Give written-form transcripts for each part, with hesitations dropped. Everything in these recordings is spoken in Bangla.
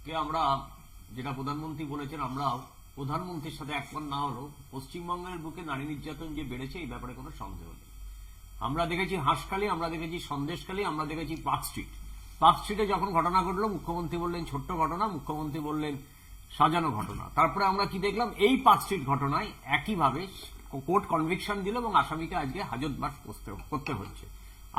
কে আমরা যেটা প্রধানমন্ত্রী বলেছেন, আমরা প্রধানমন্ত্রীর সাথে একমত না হলেও পশ্চিমবঙ্গের বুকে নারী নির্যাতন যে বেড়েছে এই ব্যাপারে কোনো সন্দেহ নেই। আমরা দেখেছি হাঁসখালি, আমরা দেখেছি সন্দেশখালি, আমরা দেখেছি পার্ক স্ট্রিট। পার্ক স্ট্রিটে যখন ঘটনা ঘটলো, মুখ্যমন্ত্রী বললেন ছোট্ট ঘটনা, মুখ্যমন্ত্রী বললেন সাজানো ঘটনা। তারপরে আমরা কি দেখলাম, এই পার্ক স্ট্রিট ঘটনায় একইভাবে কোর্ট কনভিকশন দিল এবং আসামিকে আজকে হাজতবাস করতে হচ্ছে।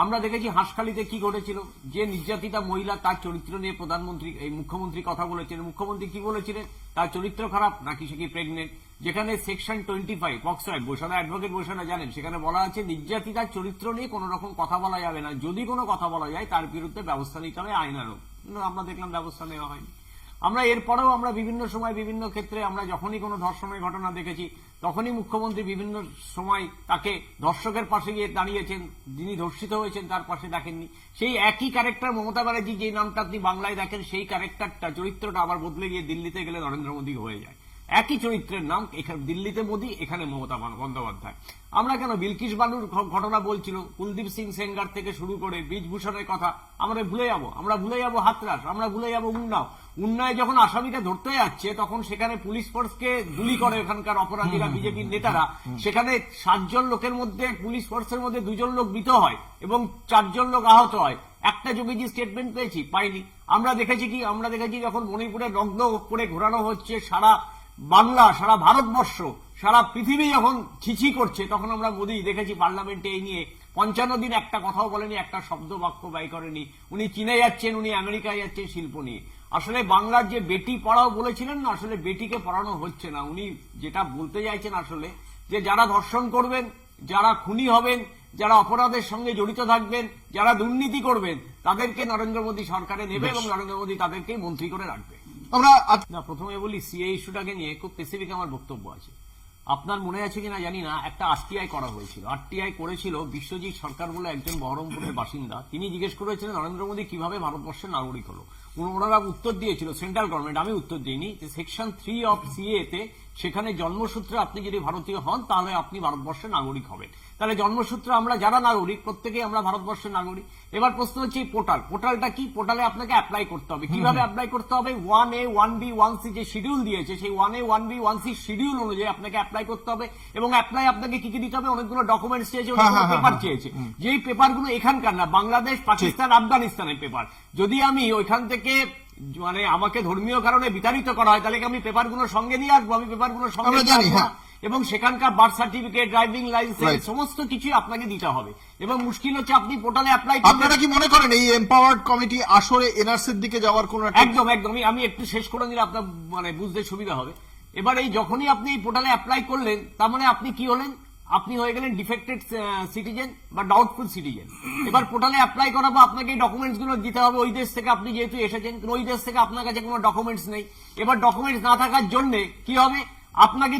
আমরা দেখেছি হাঁসখালিতে কি ঘটেছিল, যে নির্যাতিতা মহিলা তার চরিত্র নিয়ে প্রধানমন্ত্রী এই মুখ্যমন্ত্রী কথা বলেছিলেন। মুখ্যমন্ত্রী কি বলেছিলেন, তার চরিত্র খারাপ নাকি সে কি প্রেগনেন্ট। যেখানে সেকশন 25 পক্সো অ্যাক্ট, বৈশাখা অ্যাডভোকেট বৈশাখা জানেন, সেখানে বলা আছে নির্যাতিতার চরিত্র নিয়ে কোন রকম কথা বলা যাবে না, যদি কোনো কথা বলা যায় তার বিরুদ্ধে ব্যবস্থা নিতে হবে আইনানুগ। আমরা দেখলাম ব্যবস্থা নেওয়া হয়নি। আমরা এরপরেও আমরা বিভিন্ন সময় বিভিন্ন ক্ষেত্রে আমরা যখনই কোনো ধর্ষণের ঘটনা দেখেছি তখনই মুখ্যমন্ত্রী বিভিন্ন সময় তাকে ধর্ষকের পাশে গিয়ে দাঁড়িয়েছেন, যিনি ধর্ষিত হয়েছেন তার পাশে দেখেননি। সেই একই ক্যারেক্টার মমতা ব্যানার্জি যে নামটা আপনি বাংলায় দেখেন, সেই ক্যারেক্টারটা চরিত্রটা আবার বদলে গিয়ে দিল্লিতে গেলে নরেন্দ্র মোদী হয়ে যায়। একই চরিত্রের নাম, এখানে দিল্লিতে মোদী, এখানে মমতা বন্দ্যোপাধ্যায়। আমরা কেন বিলকিস বানুর ঘটনা বলছিল, কুলদীপ সিং সেঙ্গার থেকে শুরু করে ব্রিজভূষণের কথা আমরা ভুলে যাবো। আমরা ভুলে যাবো হাতরাস, আমরা ভুলে যাবো উন্নাও। উন্নয়ে যখন আসামিটা ধরতে যাচ্ছে তখন সেখানে পুলিশ ফোর্সকে গুলি করে ওখানকার অপরাধীরা, বিজেপির নেতারা। সেখানে 7 জন লোকের মধ্যে পুলিশ ফোর্সের মধ্যে 2 জন লোক মৃত হয় এবং 4 জন লোক আহত হয়। একটা যোগীজি স্টেটমেন্ট পেয়েছি, পাইনি। আমরা দেখেছি কি, আমরা দেখেছি যখন মণিপুরে নগ্ন করে ঘোরানো হচ্ছে সারা বাংলা, সারা ভারতবর্ষ, সারা পৃথিবী যখন ছিছি করছে, তখন আমরা মোদী দেখেছি পার্লামেন্টে এই নিয়ে 55 দিন একটা কথাও বলেনি, একটা শব্দ বাক্য ব্যয় করেনি। উনি চীনে যাচ্ছেন, উনি আমেরিকায় যাচ্ছেন শিল্প নিয়ে। আসলে বাংলার যে বেটি পড়াও বলেছিলেন না, আসলে বেটিকে পড়ানো হচ্ছে না। উনি যেটা বলতে চাইছেন আসলে, যে যারা ধর্ষণ করবেন, যারা খুনি হবেন, যারা অপরাধের সঙ্গে জড়িত থাকবেন, যারা দুর্নীতি করবেন, তাদেরকে নরেন্দ্র মোদী সরকারে নেবে এবং নরেন্দ্র মোদী তাদেরকেই মন্ত্রী করে রাখবে। আমরা প্রথমে বলি, সিএ ইস্যুটাকে নিয়ে খুব স্পেসিফিক আমার বক্তব্য আছে। আপনার মনে আছে কিনা জানি না, একটা আরটিআই করা হয়েছিল। আরটিআই করেছিল বিশ্বজিৎ সরকার বলে একজন বহরমপুরের বাসিন্দা। তিনি জিজ্ঞেস করেছিলেন নরেন্দ্র মোদী কিভাবে ভারতবর্ষের নাগরিক হলো। ওনারা উত্তর দিয়েছিল, সেন্ট্রাল গভর্নমেন্ট, আমি উত্তর দিইনি, সেকশন 3 অফ সিএ তে সেখানে জন্মসূত্রে আপনি যদি ভারতীয় হন তাহলে আপনি ভারতবর্ষের নাগরিক হবেন। তাহলে জন্মসূত্রে আমরা যারা নাগরিক প্রত্যেকেই আমরা ভারতবর্ষের নাগরিক। এবার প্রশ্ন হচ্ছে এই পোর্টালটা কি? পোর্টালে আপনাকে অ্যাপ্লাই করতে হবে। কিভাবে অ্যাপ্লাই করতে হবে? 1A 1B 1C যে শিডিউল দিয়েছে, সেই 1A 1B 1C শিডিউল অনুযায়ী আপনাকে অ্যাপ্লাই করতে হবে। এবং অ্যাপ্লাই আপনাকে কি কি দিতে হবে? অনেকগুলো ডকুমেন্টস চেয়েছে, অনেকগুলো পেপার চেয়েছে। যেই পেপারগুলো এখানকার না, বাংলাদেশ, পাকিস্তান, আফগানিস্তানের পেপার। যদি আমি ওইখান থেকে মানে আমাকে ধর্মীয় কারণে বিতাড়িত করা হয়, তাহলে আমি পেপারগুলো সঙ্গে নিয়ে আসবো? আমি পেপারগুলো সঙ্গে নিয়ে আসবো না। এবং সেখানকার বার্থ সার্টিফিকেট, ড্রাইভিং লাইসেন্স, সমস্ত কিছু আপনাকে দিতে হবে। এবং মুশকিল হচ্ছে আপনি পোর্টালে অ্যাপ্লাই করবেন। আপনারা কি মনে করেন এই এম্পাওয়ার্ড কমিটি আসলে এনআরসির দিকে যাওয়ার কোন? একদমই আমি একটু শেষ করে দিলে আপনার মানে বুঝতে সুবিধা হবে। এবার এই যখনই আপনি পোর্টালে অ্যাপ্লাই করলেন, তার মানে আপনি কি হলেন? আপনি হয়ে গেলেন ডিফেক্টেড সিটিজেন বা ডাউটফুল সিটিজেন। এবার পোর্টালে অ্যাপ্লাই করাবো, আপনাকে এই ডকুমেন্টস গুলো দিতে হবে। ওই দেশ থেকে আপনি যেহেতু এসেছেন, ওই দেশ থেকে আপনার কাছে কোনো ডকুমেন্টস নেই। এবার ডকুমেন্টস না থাকার জন্য কি হবে? আপনাকে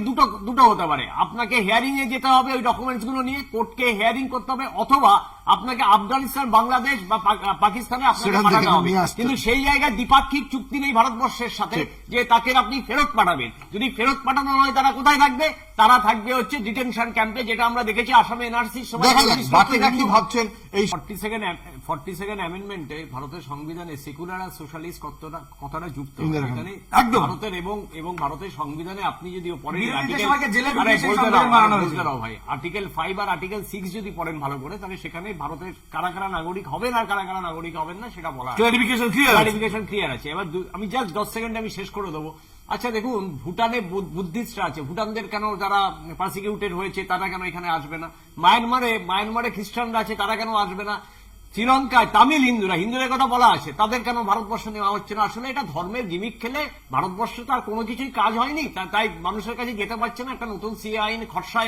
দুটো হতে পারে, আপনাকে হিয়ারিং এ যেতে হবে ওই ডকুমেন্টস গুলো নিয়ে, কোর্টকে হিয়ারিং করতে হবে, অথবা আপনাকে আফগানিস্তান, বাংলাদেশ বা পাকিস্তানে আপনাকে পাঠাতে হবে। কিন্তু সেই জায়গায় দ্বিপাক্ষিক চুক্তি নেই ভারতবর্ষের সাথে যে তাকে আপনি ফেরত পাঠাবেন। যদি ফেরত পাঠানো হয়, তারা কোথায় থাকবে? তারা থাকবে হচ্ছে ডিটেনশন ক্যাম্পে, যেটা আমরা দেখেছি আসামে এনআরসির সময়। ভাবছেন এই 42nd অ্যামেন্ডমেন্টে ভারতের সংবিধানে সেকুলার আর সোশ্যালিস্ট কথাটা যুক্ত। এখানে ভারতের এবং ভারতের সংবিধানে আপনি যদি পড়েন আর্টিকেল 5 আর আর্টিকেল 6 যদি পড়েন ভালো করে, তাহলে সেখানে ভারতের কারা কারা নাগরিক হবেন আর কারা কারা নাগরিক হবেন না সেটা বলা ক্লারিফিকেশন ক্লিয়ার আছে। এবার আমি জাস্ট 10 সেকেন্ডে আমি শেষ করে দেবো। আচ্ছা দেখুন, ভুটানে বুদ্ধিস্টরা আছে, ভুটানদের কেন যারা পারসিকিউটেড হয়েছে তারা কেন এখানে আসবে না? মায়ানমারে খ্রিস্টানরা আছে, তারা কেন আসবে না? শ্রীলঙ্কায় তামিল হিন্দুদের কথা বলা আছে, তাদের কেন ভারতবর্ষ নেওয়া হচ্ছে না? আসলে এটা ধর্মের গিমিক খেলে ভারতবর্ষে তো আর কোনো কিছুই কাজ হয়নি, তাই মানুষের কাছে যেতে পারছে না। একটা নতুন সিএ আইন খরচা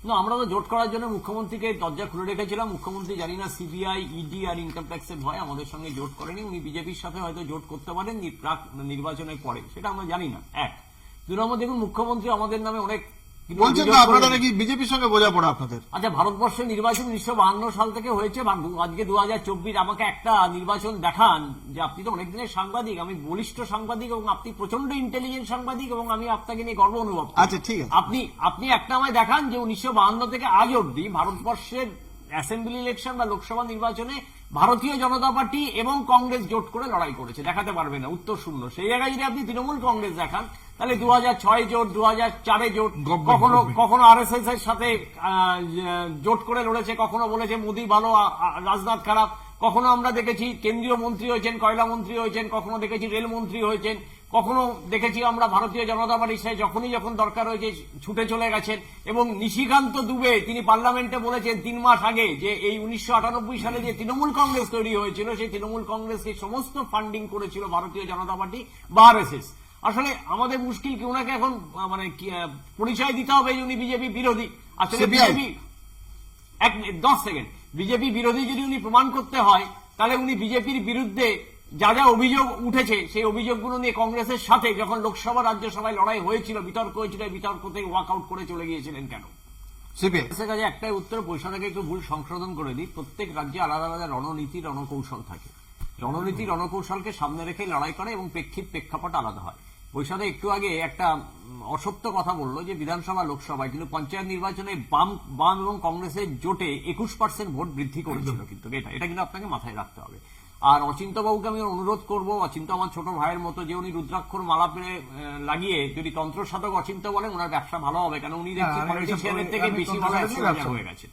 না, আমরা তো জোট করার জন্য মুখ্যমন্ত্রীকে দরজা খুলে রেখেছিলাম। মুখ্যমন্ত্রী জানি না সিবিআই, ইডি আর ইনকাম ট্যাক্সের ভয় আমাদের সঙ্গে জোট করেনি। উনি বিজেপির সাথে হয়তো জোট করতে পারেন নির্বাচনের পরে, সেটা আমরা জানি না। 2 নম্বর, দেখুন মুখ্যমন্ত্রী আমাদের নামে অনেক বলছেন তো, আপনারা নাকি বিজেপির সঙ্গে বোঝাপড়া আপনাদের। আচ্ছা, ভারতবর্ষের নির্বাচন 1952 সাল থেকে হয়েছে, আজকে 2024। আমাকে একটা নির্বাচন দেখান যে আপনি তো অনেক দিনের সাংবাদিক, আমি বলিষ্ঠ সাংবাদিক এবং আপনি প্রচন্ড ইন্টেলিজেন্ট সাংবাদিক এবং আমি আপনাকে নিয়ে গর্ব অনুভব করি। আচ্ছা ঠিক আছে, আপনি একটা আমায় দেখান যে 1952 থেকে আজ অব্দি ভারতবর্ষের অ্যাসেম্বলি ইলেকশন বা লোকসভা নির্বাচনে ভারতীয় জনতা পার্টি এবং কংগ্রেস জোট করে লড়াই করেছে, দেখাতে পারবে না, উত্তর শূন্য। সেই জায়গায় যদি আপনি তৃণমূল কংগ্রেস দেখান, তাহলে 2006 জোট, 2004 জোট, কখনো আরএসএস এর সাথে জোট করে লড়েছে, কখনো বলেছে মোদী ভালো রাজনাথ খারাপ, কখনো আমরা দেখেছি কেন্দ্রীয় মন্ত্রী হয়েছেন, কয়লা মন্ত্রী হয়েছেন, কখনো দেখেছি রেল মন্ত্রী হয়েছেন, কখনো দেখেছি আমরা ভারতীয় জনতা পার্টির সাথে যখন দরকার হয়েছে ছুটে চলে গেছেন। এবং নিশিকান্ত দুবে তিনি পার্লামেন্টে বলেছেন 3 মাস আগে যে এই 1998 সালে যে তৃণমূল কংগ্রেস তৈরি হয়েছিল, সেই তৃণমূল কংগ্রেসকে সমস্ত ফান্ডিং করেছিল ভারতীয় জনতা পার্টি বা আরএসএস। আসলে আমাদের মুশকিল কি ওনাকে এখন মানে পরিচয় দিতে হবে যে উনি বিজেপি বিরোধী। আসলে বিজেপি 10 সেকেন্ড বিজেপি বিরোধী যদি উনি প্রমাণ করতে হয়, তাহলে উনি বিজেপির বিরুদ্ধে যা যা অভিযোগ উঠেছে সেই অভিযোগগুলো নিয়ে কংগ্রেসের সাথে যখন লোকসভা রাজ্যসভায় লড়াই হয়েছিল, বিতর্ক হয়েছিল, বিতর্ক থেকে ওয়াক আউট করে চলে গিয়েছিলেন কেন? কংগ্রেসের কাছে একটাই উত্তর, বৈশাখাকে একটু ভুল সংশোধন করে দিই। প্রত্যেক রাজ্যে আলাদা আলাদা রণনীতি রণকৌশল থাকে। রণনীতি রণকৌশলকে সামনে রেখে লড়াই করে এবং প্রেক্ষাপট আলাদা হয়। বৈশাখে একটু আগে একটা অসত্য কথা বললো যে বিধানসভা লোকসভায় কিন্তু পঞ্চায়েত নির্বাচনে বাম এবং কংগ্রেসের জোটে 21% ভোট বৃদ্ধি করেছিল, কিন্তু এটা কিন্তু আপনাকে মাথায় রাখতে হবে। আর অচিন্তবাবুকে আমি অনুরোধ করবো, অচিন্ত আমার ছোট ভাইয়ের মতো, যে উনি রুদ্রাক্ষর মালা পেরে লাগিয়ে যদি তন্ত্র সাধক অচিন্ত বলেন, ওনার ব্যবসা ভালো হবে, কারণ উনি দেখছি পলিটিশিয়ানের থেকে বেশি ভালো হয়ে গেছে।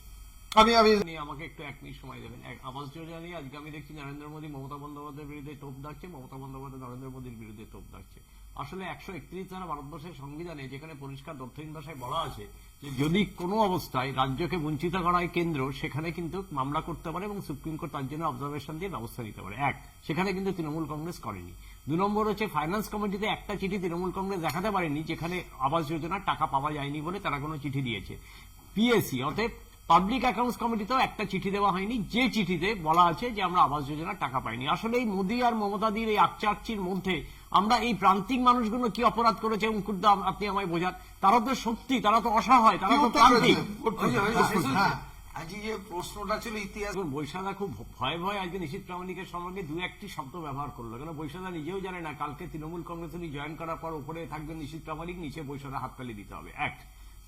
আমাকে একটু 1 মিনিট সময় দেবেন। আবাস যোজনা নিয়ে আজকে আমি দেখছি নরেন্দ্র মোদী মমতা বন্দ্যোপাধ্যায়ের বিরুদ্ধে তোপ দাগছে, মমতা বন্দ্যোপাধ্যায় নরেন্দ্র মোদীর বিরুদ্ধে তোপ দাগছে। আসলে 131 ধারা ভারতবর্ষের সংবিধানে, যেখানে পরিষ্কার দক্ষিণ ভাষায় বলা আছে যে যদি কোনো অবস্থায় রাজ্যকে বঞ্চিত করা হয় কেন্দ্র, সেখানে কিন্তু মামলা করতে পারে এবং সুপ্রিম কোর্ট তার জন্য অবজারভেশন দিয়ে ব্যবস্থা নিতে পারে। সেখানে কিন্তু তৃণমূল কংগ্রেস করেনি। 2 নম্বর হচ্ছে ফাইন্যান্স কমিটিতে একটা চিঠি তৃণমূল কংগ্রেস দেখাতে পারেনি যেখানে আবাস যোজনার টাকা পাওয়া যায়নি বলে তারা কোনো চিঠি দিয়েছে। পিএসসি অর্থাৎ পাবলিক অ্যাকাউন্টস কমিটিতেও একটা চিঠি দেওয়া হয়নি, যে চিঠিতে বলা আছে যে আমরা আবাস যোজনার টাকা পাইনি। আসলে এই মোদী আর মমতাদির এই আকচাকচির মধ্যে আমরা এই প্রান্তিক মানুষগুলো কি অপরাধ করেছে মুকুটদা আপনি আমায় বোঝান। তারা তো সত্যি, তারা তো অসহায়, তারা তো প্রান্তিক। আজকে যে প্রশ্নটা ছিল ইতিহাস, বৈশাখা খুব ভয়ে ভয়ে আজকে নিশীথ প্রামাণিকের সম্পর্কে 2-1টি শব্দ ব্যবহার করলো, কেন বৈশাখা নিজেও জানে না কালকে তৃণমূল কংগ্রেসে জয়েন করার পর উপরে থাকবে নিশীথ প্রামাণিক, নিচে বৈশাখা হাততালি দিতে হবে।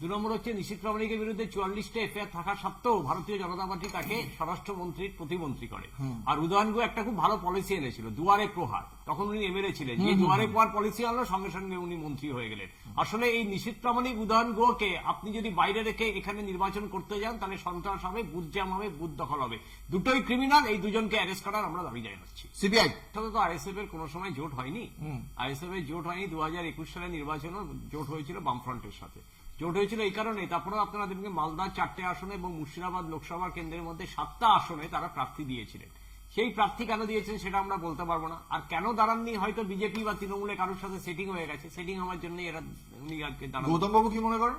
2 নম্বর হচ্ছে নিশীথ প্রামাণিকের বিরুদ্ধে 44টা এফআইআর থাকা সত্ত্বেও ভারতীয় জনতা পার্টি তাকে স্বরাষ্ট্রমন্ত্রীর প্রতিমন্ত্রী করে। আর উদয়নগু একটা খুব ভালো পলিসি এনেছিল, দুয়ারে প্রহার, তখন উনি এমএলএ ছিলেন, যে দুয়ারে প্রহার পলিসি আনলো সঙ্গে সঙ্গে উনি মন্ত্রী হয়ে গেলেন। আসলে এই নিশীথ প্রামাণিক উদয়নগুকে আপনি যদি বাইরে রেখে এখানে নির্বাচন করতে যান, তাহলে সন্ত্রাস হবে, বুথ জ্যাম হবে, বুথ দখল হবে, দুটোই ক্রিমিনাল। এই দুজনকে অ্যারেস্ট করার আমরা দাবি জানাচ্ছি। সিবিআই সাথে তো আরএসএফ এর কোনো সময় জোট হয়নি, আরএসএফ এর জোট হয়নি। 2021 সালের নির্বাচনও জোট হয়েছিল বামফ্রন্টের সাথে। জোট হয়েছিল এই কারণে, তারপরেও আপনারা দেখবেন মালদার 4টে আসনে এবং মুর্শিদাবাদ লোকসভা কেন্দ্রের মধ্যে 7টা আসনে তারা প্রার্থী দিয়েছিলেন। সেই প্রার্থী কেন দিয়েছেন সেটা আমরা বলতে পারবো না। আর কেন দাঁড়াননি, হয়তো বিজেপি বা তৃণমূলে কারোর সাথে সেটিং হয়ে গেছে, সেটিং হওয়ার জন্য এরা উনি আজকে দাঁড়ান। গৌতম বাবু কি মনে করেন?